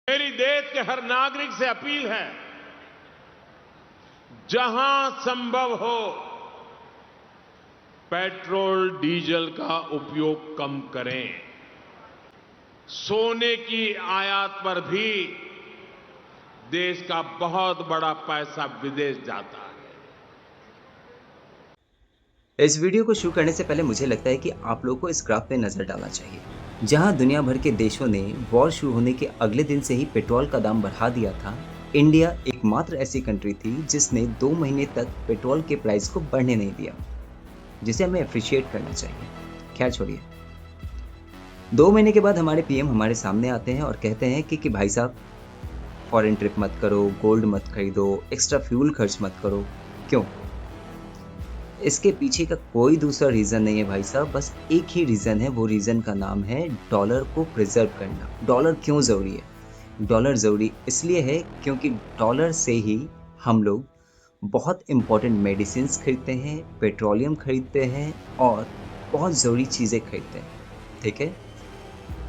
मेरी देश के हर नागरिक से अपील है, जहां संभव हो पेट्रोल डीजल का उपयोग कम करें। सोने की आयात पर भी देश का बहुत बड़ा पैसा विदेश जाता है। इस वीडियो को शुरू करने से पहले मुझे लगता है कि आप लोगों को इस ग्राफ पे नज़र डालना चाहिए, जहां दुनिया भर के देशों ने वॉर शुरू होने के अगले दिन से ही पेट्रोल का दाम बढ़ा दिया था। इंडिया एकमात्र ऐसी कंट्री थी जिसने 2 महीने तक पेट्रोल के प्राइस को बढ़ने नहीं दिया, जिसे हमें अप्रिशिएट करना चाहिए। खैर छोड़िए, 2 महीने के बाद हमारे पीएम हमारे सामने आते हैं और कहते हैं कि भाई साहब, फॉरेन ट्रिप मत करो, गोल्ड मत खरीदो, एक्स्ट्रा फ्यूल खर्च मत करो। क्यों? इसके पीछे का कोई दूसरा रीज़न नहीं है भाई साहब, बस एक ही रीज़न है। वो रीज़न का नाम है डॉलर को प्रिजर्व करना। डॉलर क्यों ज़रूरी है? डॉलर ज़रूरी इसलिए है क्योंकि डॉलर से ही हम लोग बहुत इम्पोर्टेंट मेडिसिन्स खरीदते हैं, पेट्रोलियम खरीदते हैं और बहुत ज़रूरी चीज़ें खरीदते हैं। ठीक है?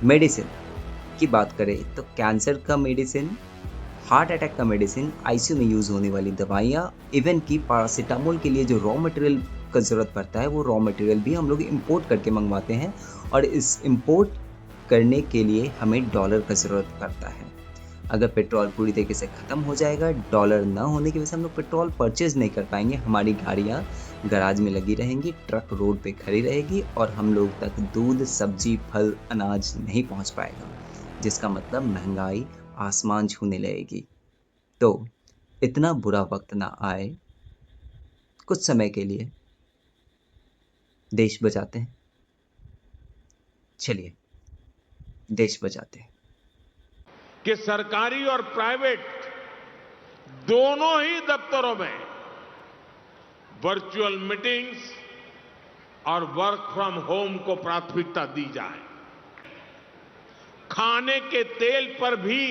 मेडिसिन की बात करें तो कैंसर का मेडिसिन, हार्ट अटैक का मेडिसिन, आईसीयू में यूज़ होने वाली दवाइयाँ, इवन कि पैरासिटामोल के लिए जो रॉ मटेरियल का ज़रूरत पड़ता है, वो रॉ मटेरियल भी हम लोग इंपोर्ट करके मंगवाते हैं और इस इंपोर्ट करने के लिए हमें डॉलर का ज़रूरत पड़ता है। अगर पेट्रोल पूरी तरीके से ख़त्म हो जाएगा, डॉलर ना होने की वजह से हम लोग पेट्रोल परचेज़ नहीं कर पाएंगे। हमारी गाड़ियाँ गैराज में लगी रहेंगी, ट्रक रोड पे खड़ी रहेगी और हम लोग तक दूध, सब्जी, फल, अनाज नहीं पहुँच पाएगा, जिसका मतलब महंगाई आसमान छूने लगेगी। तो इतना बुरा वक्त ना आए, कुछ समय के लिए देश बचाते हैं। चलिए, देश बचाते हैं। कि सरकारी और प्राइवेट दोनों ही दफ्तरों में वर्चुअल मीटिंग्स और वर्क फ्रॉम होम को प्राथमिकता दी जाए। खाने के तेल पर भी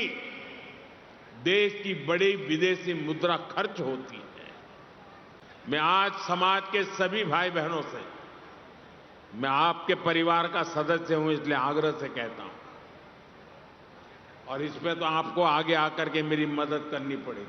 देश की बड़ी विदेशी मुद्रा खर्च होती है। मैं आज समाज के सभी भाई बहनों से, मैं आपके परिवार का सदस्य हूं इसलिए आग्रह से कहता हूं, और इसमें तो आपको आगे आकर के मेरी मदद करनी पड़ेगी।